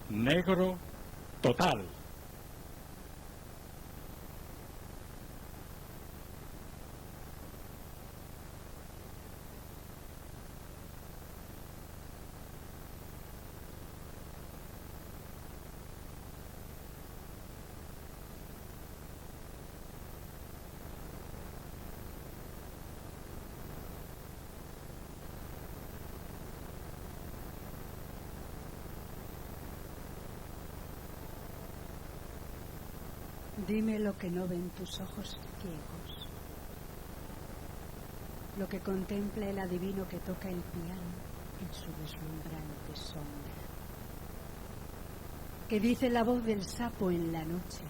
Negro total. Dime lo que no ven tus ojos ciegos, lo que contempla el adivino que toca el piano en su deslumbrante sombra, que dice la voz del sapo en la noche.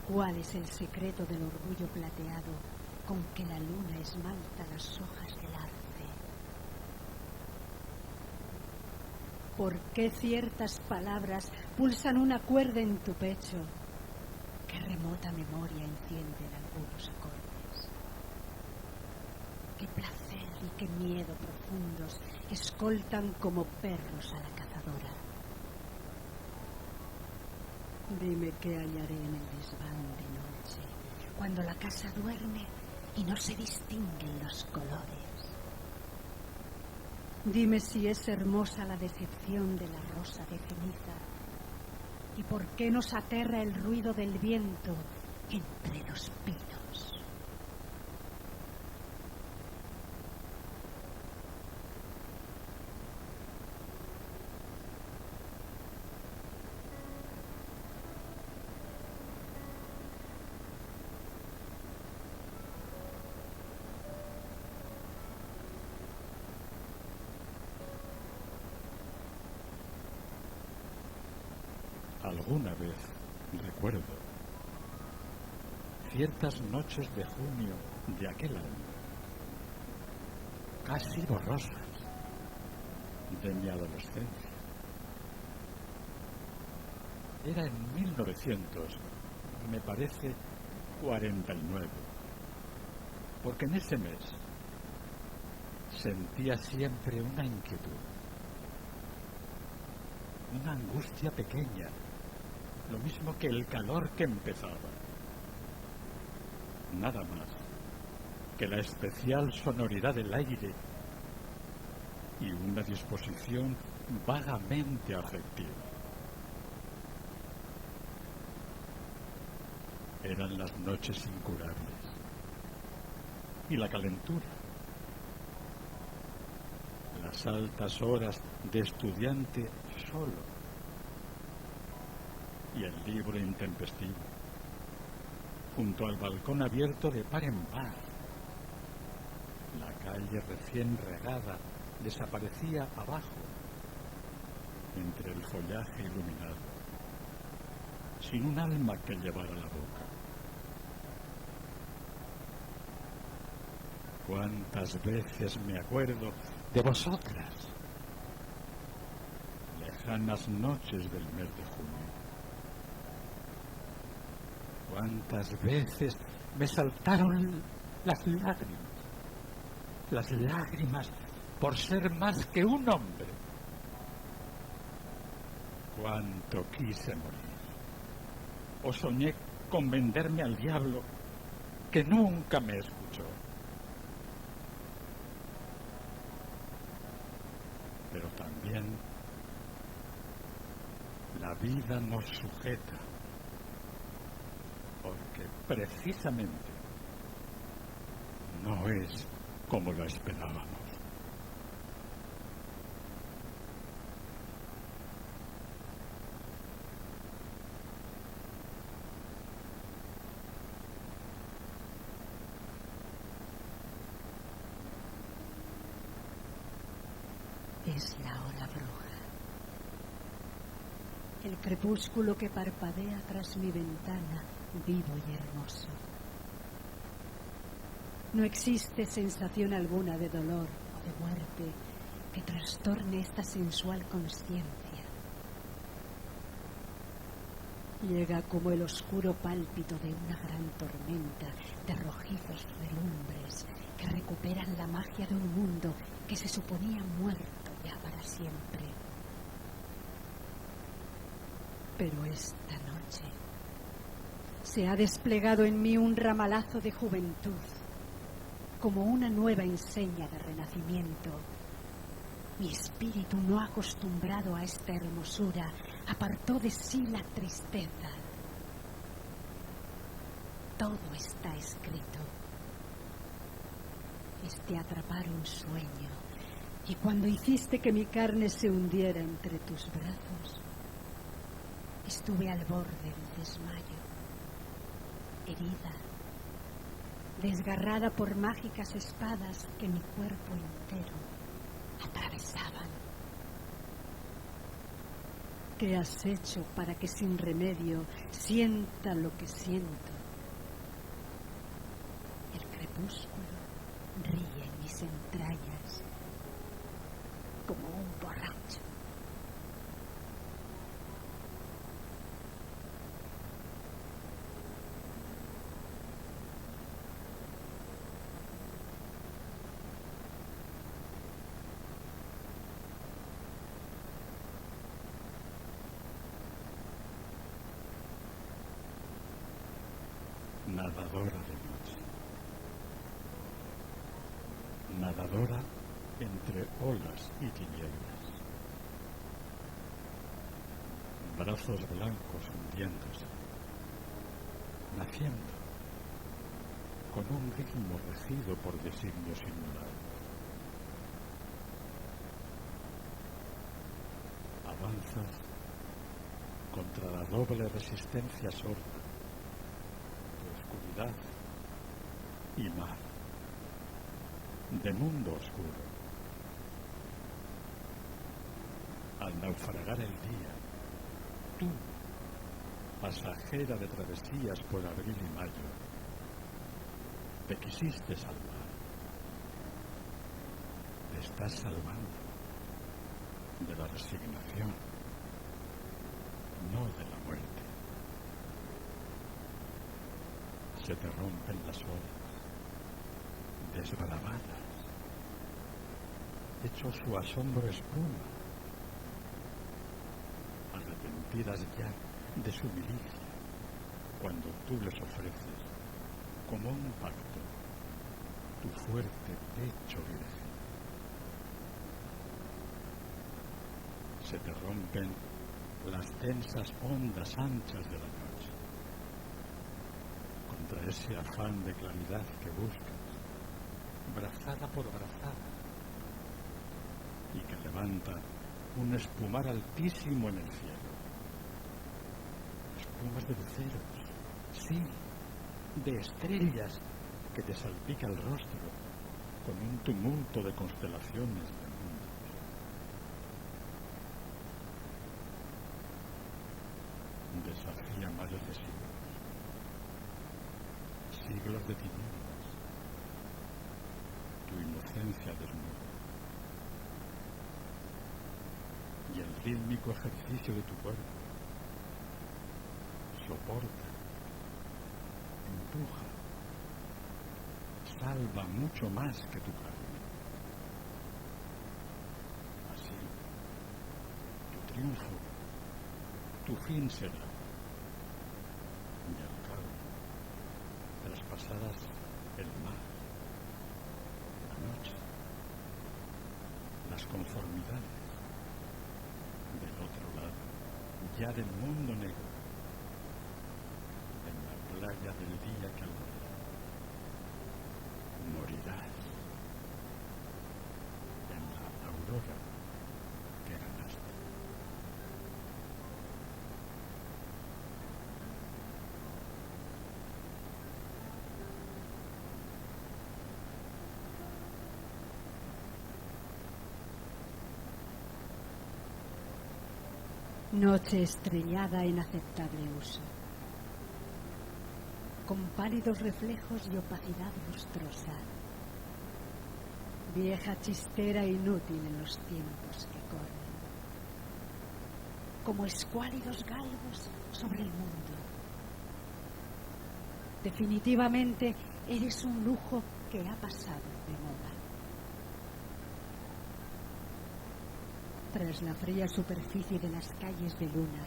¿Cuál es el secreto del orgullo plateado con que la luna esmalta las hojas del arce? ¿Por qué ciertas palabras pulsan una cuerda en tu pecho? ¿Qué remota memoria encienden algunos acordes? ¿Qué placer y qué miedo profundos escoltan como perros a la cazadora? Dime qué hallaré en el desván de noche, cuando la casa duerme y no se distinguen los colores. Dime si es hermosa la decepción de la rosa de ceniza. ¿Y por qué nos aterra el ruido del viento entre los pinos? Alguna vez, recuerdo, ciertas noches de junio de aquel año, casi borrosas, de mi adolescencia. Era en 1900, me parece, 49, porque en ese mes sentía siempre una inquietud, una angustia pequeña, lo mismo que el calor que empezaba. Nada más que la especial sonoridad del aire y una disposición vagamente afectiva. Eran las noches incurables y la calentura, las altas horas de estudiante solo y el libro intempestivo, junto al balcón abierto de par en par. La calle recién regada desaparecía abajo, entre el follaje iluminado, sin un alma que llevar a la boca. ¿Cuántas veces me acuerdo de vosotras? Lejanas noches del mes de junio. ¿Cuántas veces me saltaron las lágrimas por ser más que un hombre? Cuánto quise morir. O soñé con venderme al diablo, que nunca me escuchó. Pero también la vida nos sujeta, porque precisamente no es como lo esperábamos. Es la hora bruja. El crepúsculo que parpadea tras mi ventana, vivo y hermoso. No existe sensación alguna de dolor o de muerte que trastorne esta sensual consciencia. Llega como el oscuro pálpito de una gran tormenta de rojizos relumbres que recuperan la magia de un mundo que se suponía muerto ya para siempre. Pero esta noche se ha desplegado en mí un ramalazo de juventud, como una nueva enseña de renacimiento. Mi espíritu, no acostumbrado a esta hermosura, apartó de sí la tristeza. Todo está escrito. Es de atrapar un sueño, y cuando hiciste que mi carne se hundiera entre tus brazos, estuve al borde del desmayo, herida, desgarrada por mágicas espadas que mi cuerpo entero atravesaban. ¿Qué has hecho para que sin remedio sienta lo que siento? El crepúsculo ríe en mis entrañas como un borracho. Nadadora de noche, nadadora entre olas y tinieblas, brazos blancos hundiéndose, naciendo, con un ritmo regido por designios inmutables. Avanzas contra la doble resistencia sorda, oscuridad y mar, de mundo oscuro. Al naufragar el día, tú, pasajera de travesías por abril y mayo, te quisiste salvar. Te estás salvando de la resignación, no de la muerte. Se te rompen las olas, desbravadas, hecho su asombro espuma, arrepentidas ya de su milicia, cuando tú les ofreces, como un pacto, tu fuerte pecho virgen. Se te rompen las densas ondas anchas de la noche, contra ese afán de claridad que buscas, brazada por brazada, y que levanta un espumar altísimo en el cielo. Espumas de luceros, sí, de estrellas que te salpica el rostro con un tumulto de constelaciones de mundos. Desafía mares de siglos de tinieblas, tu inocencia desnuda, y el rítmico ejercicio de tu cuerpo soporta, empuja, salva mucho más que tu carne. Así, tu triunfo, tu fin será, y al cabo, traspasadas el mar, la noche, las conformidades, del otro lado, ya del mundo negro, en la playa del día que alberga, morirás en la aurora que ganaste. Noche estrellada en aceptable uso, con pálidos reflejos y opacidad lustrosa, vieja chistera inútil en los tiempos que corren, como escuálidos galgos sobre el mundo. Definitivamente eres un lujo que ha pasado de moda. Tras la fría superficie de las calles de luna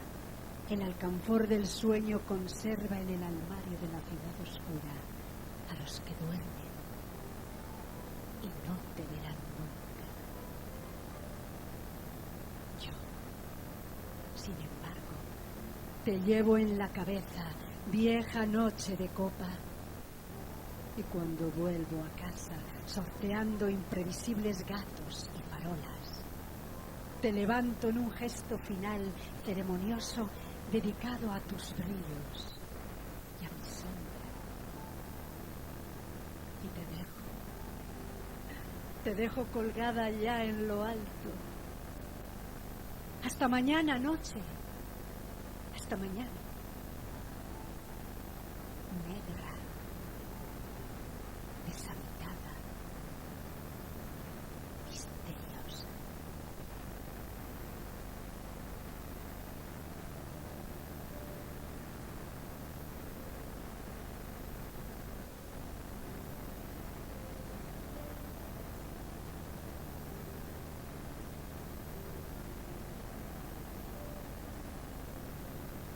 El alcanfor del sueño conserva en el armario de la ciudad oscura a los que duermen y no te verán nunca. Yo, sin embargo, te llevo en la cabeza, vieja noche de copa, y cuando vuelvo a casa, sorteando imprevisibles gatos y farolas, te levanto en un gesto final ceremonioso dedicado a tus brillos y a mi sombra. Y te dejo colgada allá en lo alto. Hasta mañana noche. Hasta mañana. Negra, deshabitada, misteriosa.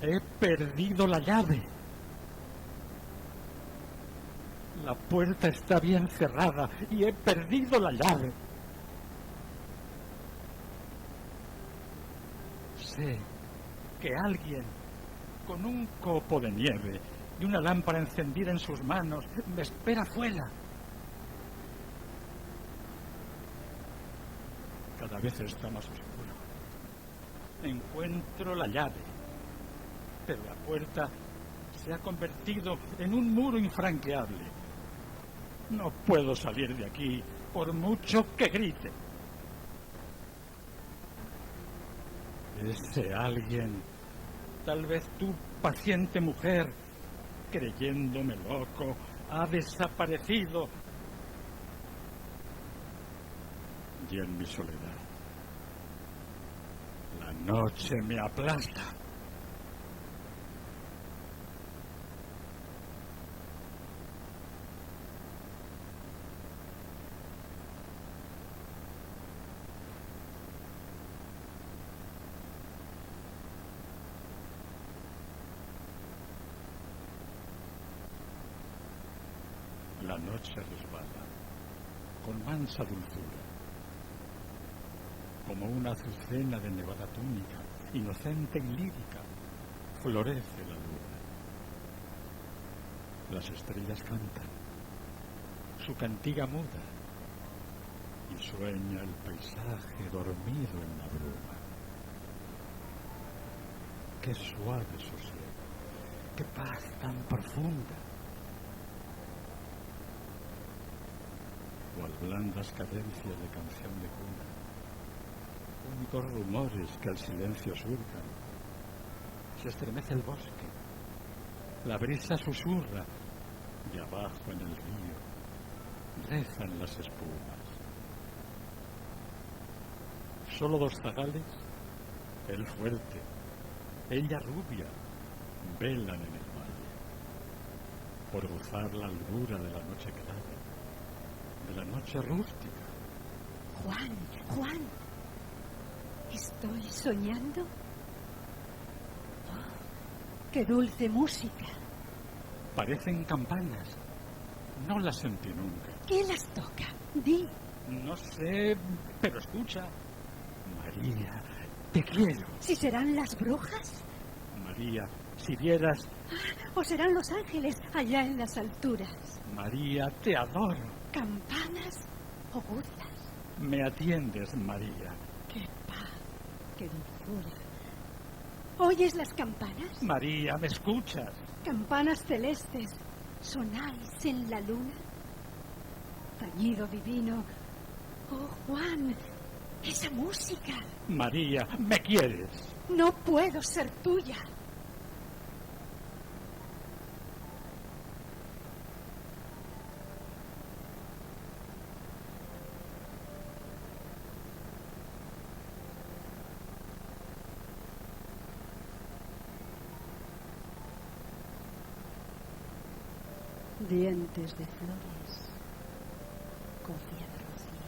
He perdido la llave. La puerta está bien cerrada y he perdido la llave. Sé que alguien con un copo de nieve y una lámpara encendida en sus manos me espera fuera. Cada vez está más oscuro. Encuentro la llave, pero la puerta se ha convertido en un muro infranqueable. No puedo salir de aquí por mucho que grite. Ese alguien, tal vez tú, paciente mujer, creyéndome loco, ha desaparecido. Y en mi soledad, la noche me aplasta. La noche resbala con mansa dulzura, como una azucena de nevada túnica, inocente y lírica, florece la luna. Las estrellas cantan, su cantiga muda, y sueña el paisaje dormido en la bruma. Qué suave sosiego, qué paz tan profunda. Cual blandas cadencias de canción de cuna, únicos rumores que al silencio surcan. Se estremece el bosque, la brisa susurra, y abajo en el río rezan las espumas. Solo dos zagales, él fuerte, ella rubia, velan en el valle, por gozar la albura de la noche clara, de la noche rústica. Juan, ¿estoy soñando? Oh, ¡qué dulce música! Parecen campanas, no las sentí nunca. ¿Quién las toca? Di. No sé, pero escucha. María, te quiero. ¿Si serán las brujas? María, si vieras... ¿O serán los ángeles allá en las alturas? María, te adoro. ¿Campanas o guzlas? Me atiendes, María. ¡Qué paz! ¡Qué dulzura! ¿Oyes las campanas? María, ¿me escuchas? Campanas celestes, ¿sonáis en la luna? Tañido divino. ¡Oh, Juan! ¡Esa música! María, ¿me quieres? No puedo ser tuya. Dientes de flores, cofia de rocío,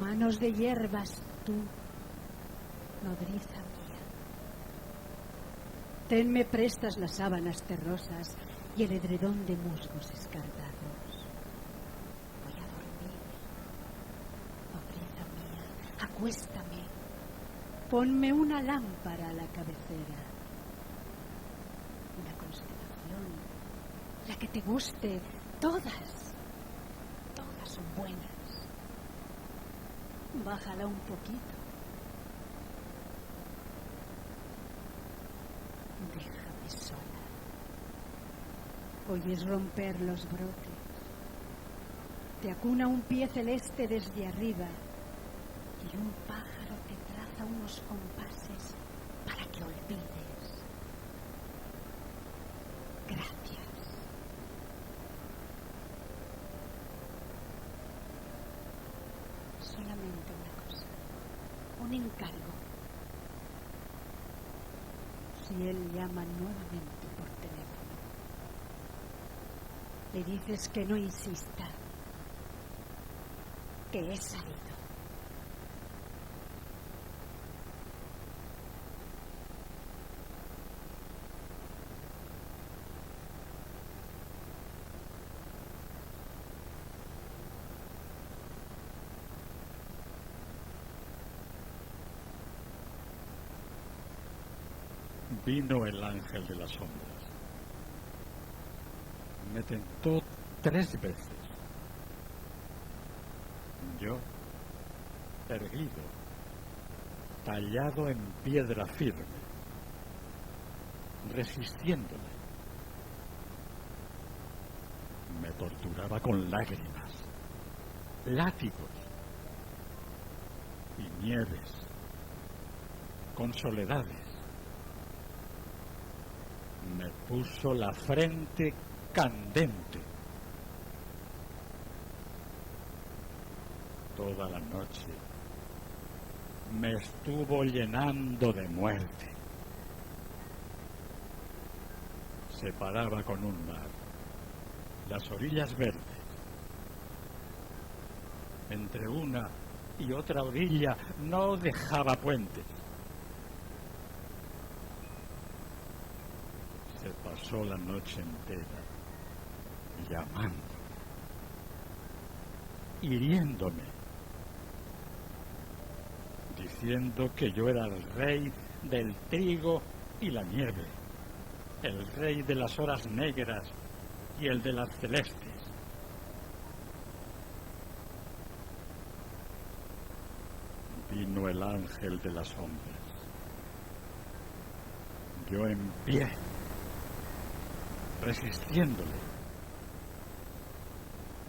manos de hierbas, tú, nodriza mía, Tenme prestas las sábanas terrosas y el edredón de musgos escardados. Voy a dormir. Nodriza mía, acuéstame. Ponme una lámpara a la cabecera. Una constelación, la que te guste. Todas son buenas. Bájala un poquito. Déjame sola. Oyes romper los brotes. Te acuna un pie celeste desde arriba y un pájaro te traza unos compases para que olvides. Gracias. Solamente una cosa, un encargo. Si él llama nuevamente por teléfono, le dices que no insista, que he salido. Vino el ángel de las sombras. Me tentó 3 veces. Yo, erguido, tallado en piedra firme, resistiéndole, me torturaba con lágrimas, látigos y nieves, con soledades. Me puso la frente candente. Toda la noche me estuvo llenando de muerte. Se paraba con un mar, las orillas verdes. Entre una y otra orilla no dejaba puentes. Se pasó la noche entera llamando, hiriéndome, diciendo que yo era el rey del trigo y la nieve, el rey de las horas negras y el de las celestes. Vino el ángel de las sombras. Yo en pie, resistiéndole,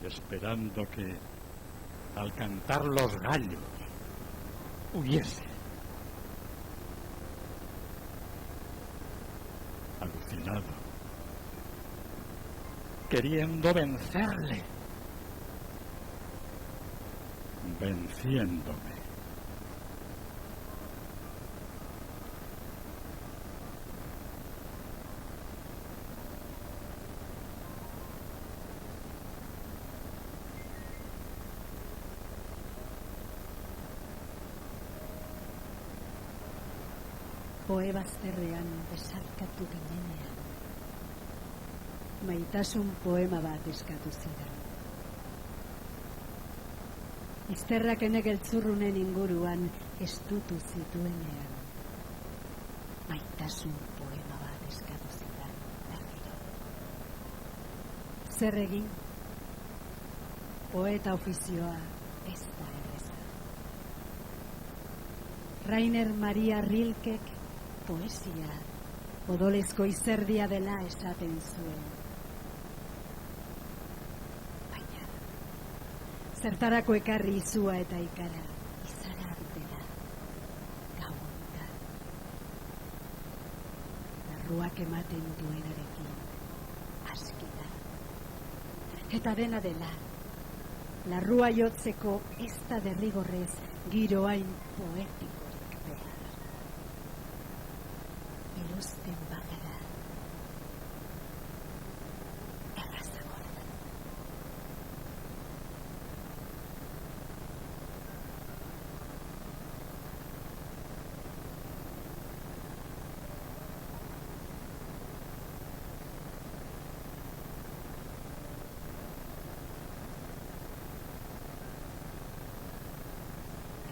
esperando que, al cantar los gallos, huyese. Alucinado, queriendo vencerle, venciéndome. Poebazterrean besarkatu ginenean, maitasun poema bat eskatu zidan. Izterrak geltzurrunen inguruan estutu zituenean, maitasun poema bat eskatu zidan berriro. Zer egin? Poeta ofizioa ez da erreza. Rainer Maria Rilkek poesia odolezko izerdia dela esaten zuen. Baina, zertarako ekarri izua eta ikara, izara artera, gau honetan. Larruak ematen duenarekin, aski da. Eta dena dela, larrua jotzeko ez da derrigorrez giroain poetikorik behar. Erosten bagara, errazagoa da.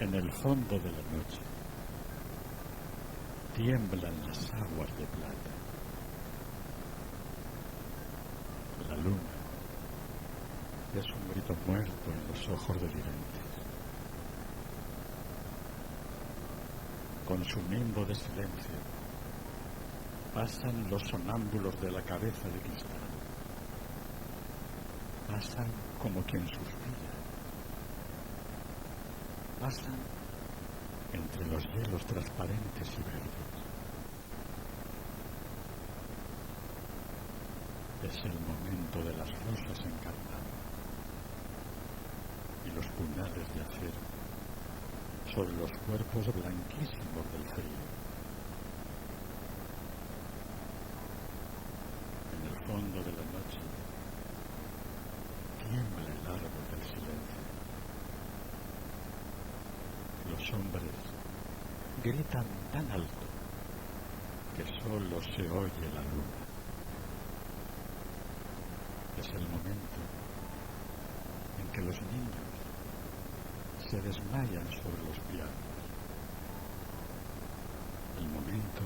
En el fondo de la noche tiemblan las aguas de plata. La luna es un grito muerto en los ojos delirantes. Con su nimbo de silencio pasan los sonámbulos de la cabeza de cristal. Pasan como quien suspira. Pasan entre los hielos transparentes y verdes. Es el momento de las rosas encarnadas y los puñales de acero sobre los cuerpos blanquísimos del frío. En el fondo de la noche tiembla el árbol del silencio. Los hombres gritan tan alto que solo se oye la luna. Es el momento en que los niños se desmayan sobre los pianos. El momento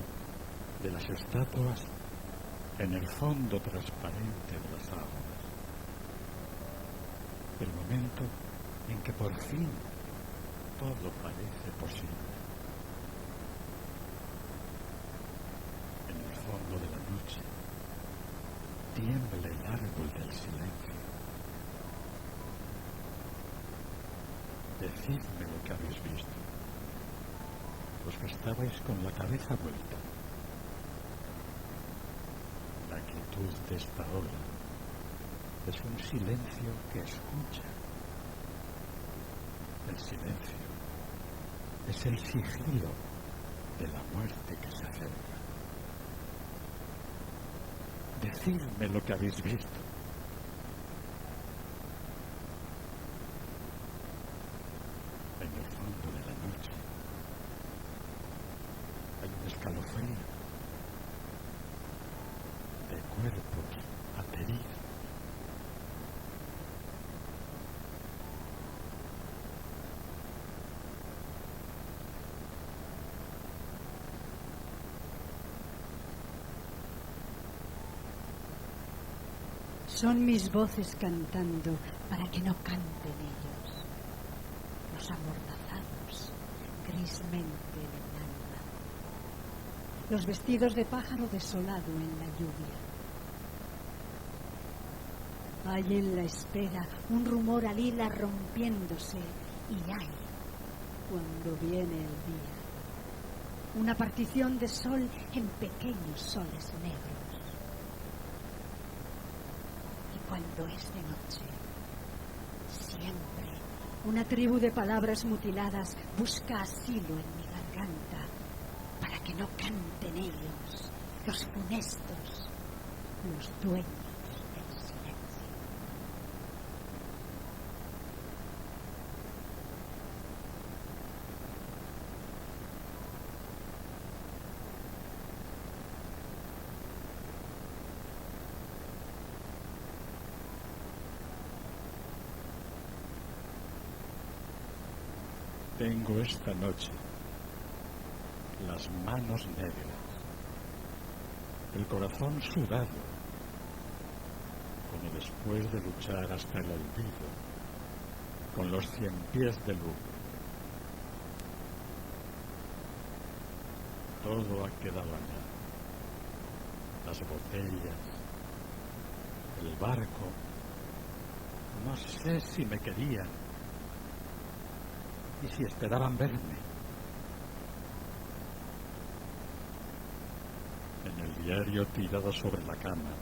de las estatuas en el fondo transparente de las aguas. El momento en que por fin todo parece posible. En el fondo de la noche tiembla el árbol del silencio. Decidme lo que habéis visto, los que estabais con la cabeza vuelta. La quietud de esta hora es un silencio que escucha. El silencio es el sigilo de la muerte que se acerca. Decidme lo que habéis visto. En el fondo de la noche hay un escalofrío de cuerpos ateridos. Son mis voces cantando para que no canten ellos, los amordazados grismente en el alma, los vestidos de pájaro desolado en la lluvia. Hay en la espera un rumor al hila rompiéndose y hay, cuando viene el día, una partición de sol en pequeños soles negros. Cuando es de noche, siempre una tribu de palabras mutiladas busca asilo en mi garganta para que no canten ellos, los funestos, los dueños del silencio. Tengo esta noche las manos negras, el corazón sudado, como después de luchar hasta el olvido, con los 100 pies de luz. Todo ha quedado allá. Las botellas, el barco, no sé si me querían y si esperaban verme. En el diario tirado sobre la cama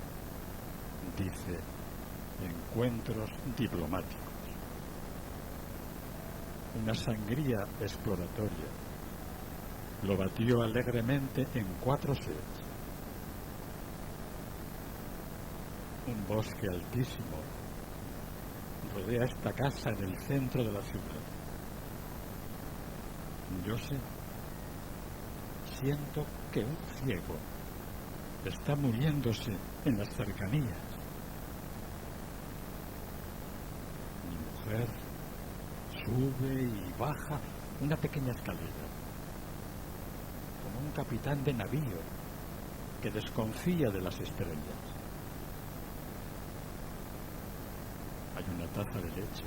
dice encuentros diplomáticos. Una sangría exploratoria lo batió alegremente en 4 sets. Un bosque altísimo rodea esta casa en el centro de la ciudad. Yo sé, siento que un ciego está muriéndose en las cercanías. Mi mujer sube y baja una pequeña escalera, como un capitán de navío que desconfía de las estrellas. Hay una taza de leche,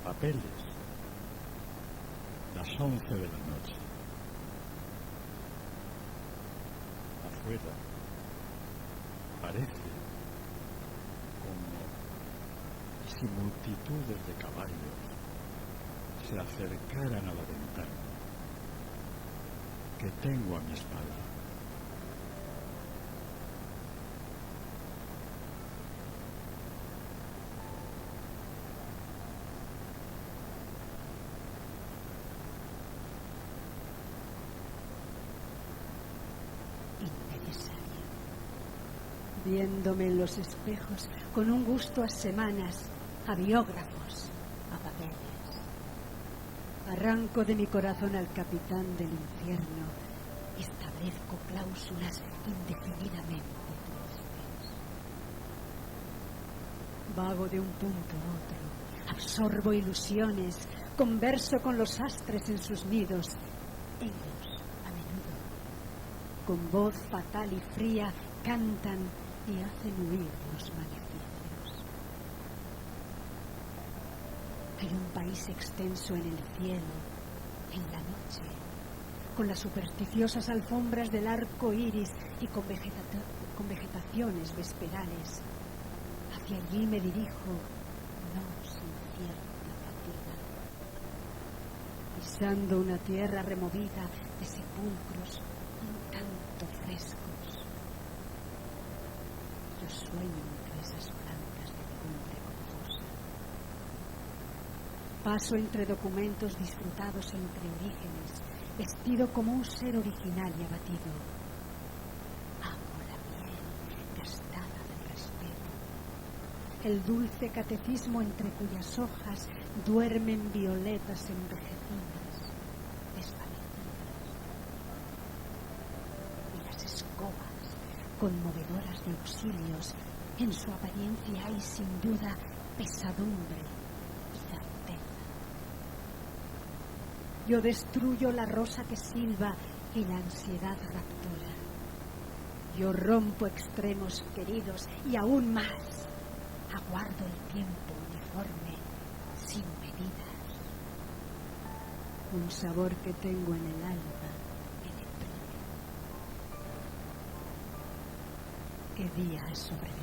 papeles, las 11 de la noche. Afuera parece como si multitudes de caballos se acercaran a la ventana que tengo a mi espalda. Viéndome en los espejos con un gusto a semanas, a biógrafos, a papeles. Arranco de mi corazón al capitán del infierno y establezco cláusulas indefinidamente tristes. Vago de un punto a otro, absorbo ilusiones, converso con los astres en sus nidos. Ellos, a menudo, con voz fatal y fría, cantan y hacen huir los maleficios. Hay un país extenso en el cielo, en la noche, con las supersticiosas alfombras del arco iris y con vegetaciones vesperales. Hacia allí me dirijo, no sin cierta fatiga, pisando una tierra removida de sepulcros un tanto frescos. Yo sueño entre esas blancas de legumbre confusa. Paso entre documentos disfrutados entre orígenes, vestido como un ser original y abatido. Amo la miel gastada del respeto, el dulce catecismo entre cuyas hojas duermen violetas envejecidas, desvanecidas, y las escobas conmovedoras de auxilios. En su apariencia hay sin duda pesadumbre y certeza. Yo destruyo la rosa que silba y la ansiedad raptora. Yo rompo extremos queridos y aún más aguardo el tiempo uniforme sin medidas. Un sabor que tengo en el alma me deprime. ¿Qué día ha sobrevenido?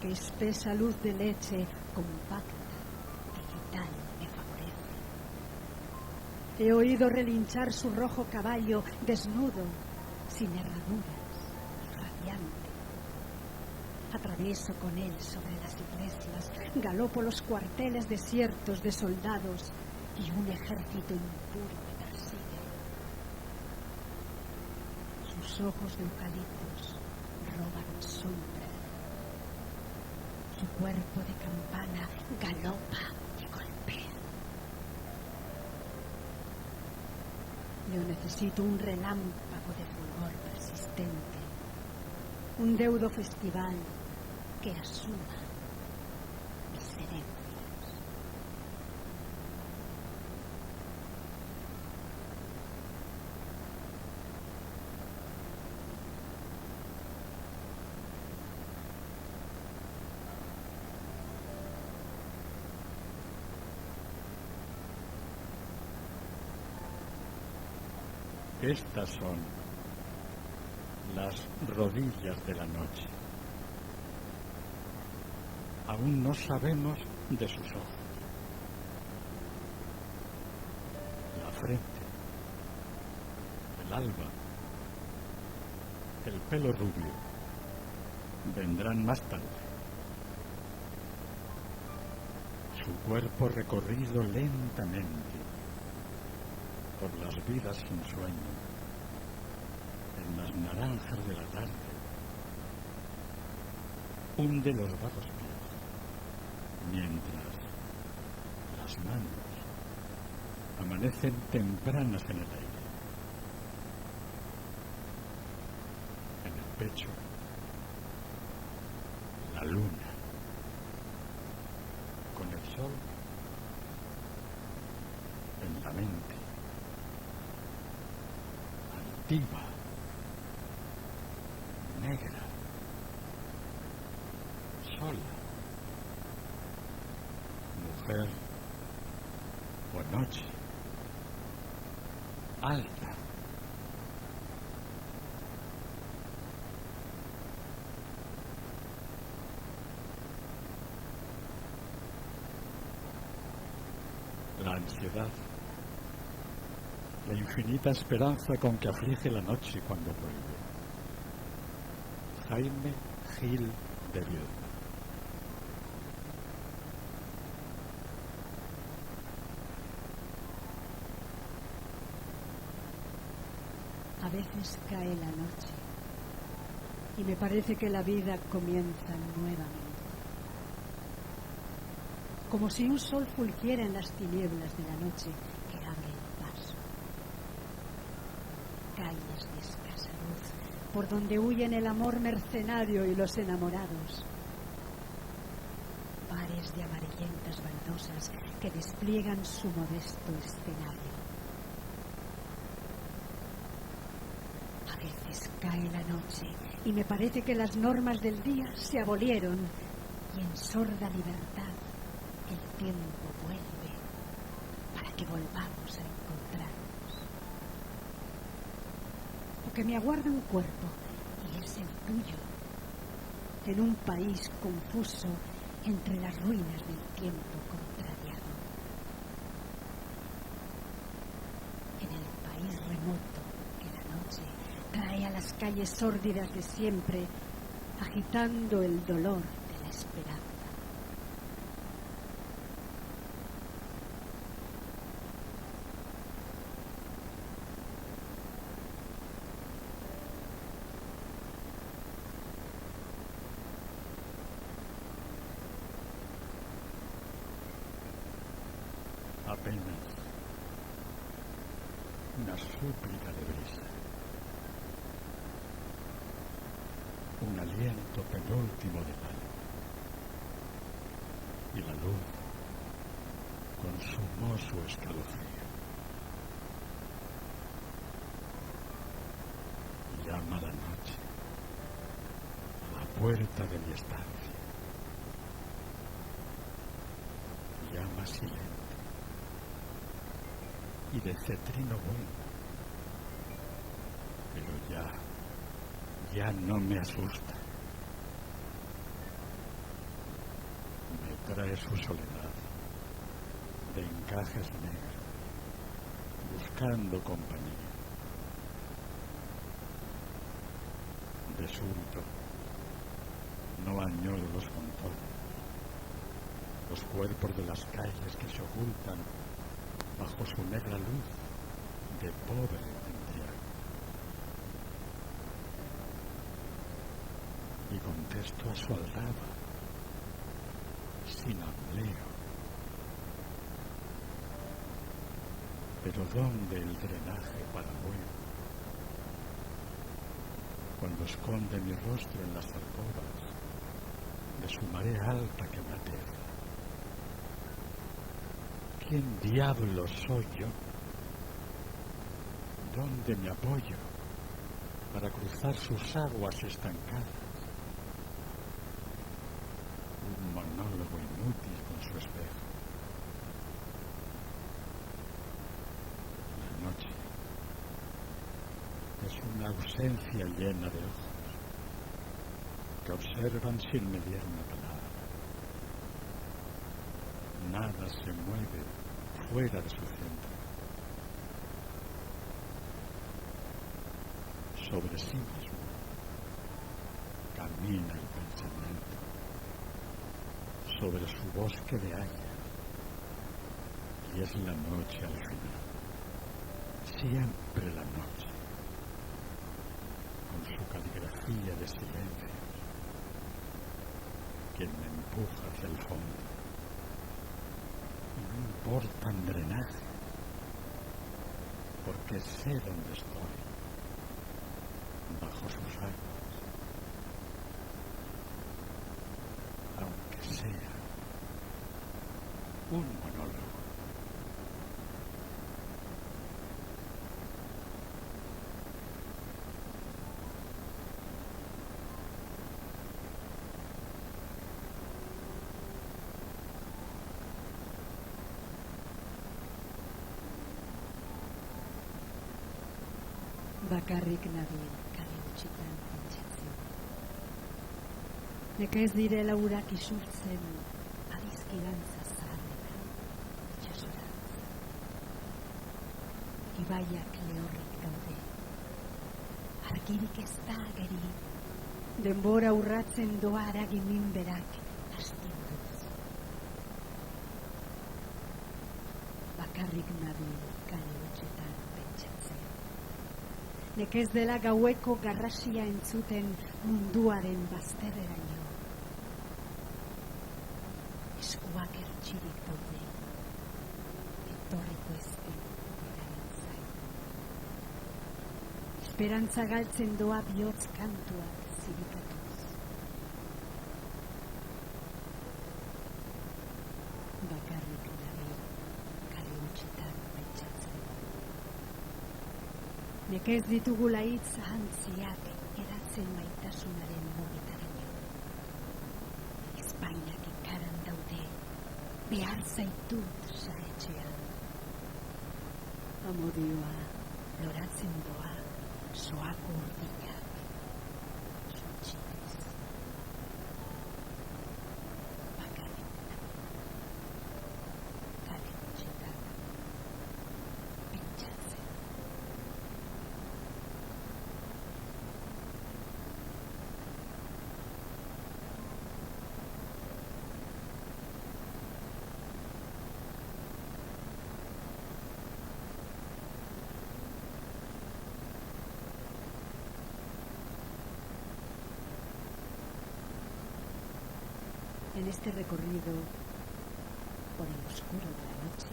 Qué espesa luz de leche compacta, digital, me favorece. He oído relinchar su rojo caballo desnudo, sin herraduras, radiante. Atravieso con él sobre las iglesias, galopo los cuarteles desiertos de soldados y un ejército impuro me persigue. Sus ojos de eucaliptos roban sombra. Su cuerpo de campana galopa y golpea. Yo necesito un relámpago de fulgor persistente, un deudo festival que asuma mis herencias. Estas son las rodillas de la noche. Aún no sabemos de sus ojos, la frente, el alba, el pelo rubio, vendrán más tarde. Su cuerpo recorrido lentamente por las vidas sin sueño, en las naranjas de la tarde, hunde los bajos pies, mientras las manos amanecen tempranas en el aire. En el pecho, la luna, con el sol profundamente, altiva, negra, sola, mujer o noche, alta. La ansiedad, la infinita esperanza con que aflige la noche cuando vuelve. Jaime Gil de Biedma. A veces cae la noche y me parece que la vida comienza nuevamente. Como si un sol fulgiera en las tinieblas de la noche que abre el paso. Calles de escasa luz, por donde huyen el amor mercenario y los enamorados. Pares de amarillentas baldosas que despliegan su modesto escenario. A veces cae la noche y me parece que las normas del día se abolieron y en sorda libertad el tiempo vuelve para que volvamos a encontrarnos. O que me aguarda un cuerpo, y es el tuyo, en un país confuso entre las ruinas del tiempo contrariado. En el país remoto que la noche trae a las calles sórdidas de siempre, agitando el dolor de la esperanza. Apenas una súplica de brisa, un aliento penúltimo del alma, y la luz consumó su escalofrío. Llama la noche a la puerta de mi estancia, llama silente y de cetrino bueno, pero ya no me asusta. Me trae su soledad de encajes negros, buscando compañía. De súbito, no añoro los contornos, los cuerpos de las calles que se ocultan bajo su negra luz de pobre embriago. Y contesto a su aldaba, sin hambleo. Pero ¿dónde el drenaje para luego? Cuando esconde mi rostro en las alcobas de su marea alta que me aterra. ¿Quién diablos soy yo? ¿Dónde me apoyo para cruzar sus aguas estancadas? Un monólogo inútil con su espejo. La noche es una ausencia llena de ojos que observan sin mediar una palabra. Nada se mueve fuera de su centro. Sobre sí mismo camina el pensamiento, sobre su bosque de hayas, y es la noche al final, siempre la noche, con su caligrafía de silencios, quien me empuja hacia el fondo. No importan drenaje, porque sé dónde estoy, bajo sus aguas, aunque sea un monólogo. Bakarrik nabil kale utxitan pentsatzen. Nekez direla urak isurtzen adizkidantza zaharrena, itxasorantz. Ibaiak lehorrik daude. Argirik ez da ageri, denbora urratzen doa aragimin berak astinduz. Bakarrik nabil kale utxetan pentsatzen. Nekez dela gaueko garrasia entzuten munduaren bazterreraino. Eskuak ertxirik daude, etorriko ezten beraren zain. Esperantza galtzen doa bihotz kantuak zirikatuz. Bakarrik nabil kale utxetan pentsatzen. Nekez ditugula hitz ahantziak edatzen maitasunaren mugitaraino. Espainiak ikaran daude, behar zaitut saetxean. Amodioa loratzen doa, soako urdinak, suntxinez. Bakarrik kale utxetan pentsatzen. En este recorrido por el oscuro de la noche,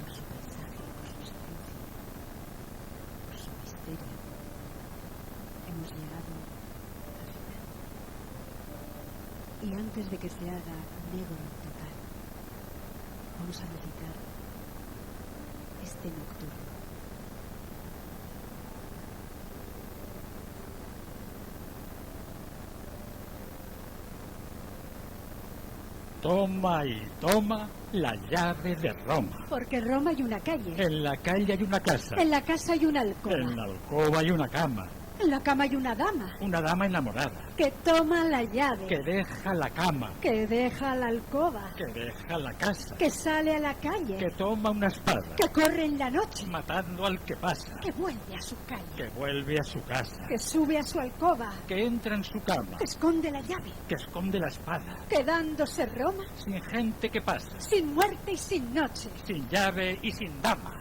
por su paisaje, por su silencio, por su misterio, hemos llegado al final. Y antes de que se haga negro total, vamos a recitar este nocturno. Toma y toma la llave de Roma. Porque en Roma hay una calle. En la calle hay una casa. En la casa hay una alcoba. En la alcoba hay una cama. En la cama hay una dama. Una dama enamorada. Que toma la llave. Que deja la cama. Que deja la alcoba. Que deja la casa. Que sale a la calle. Que toma una espada. Que corre en la noche. Matando al que pasa. Que vuelve a su calle. Que vuelve a su casa. Que sube a su alcoba. Que entra en su cama. Que esconde la llave. Que esconde la espada. Quedándose Roma. Sin gente que pasa. Sin muerte y sin noche. Sin llave y sin dama.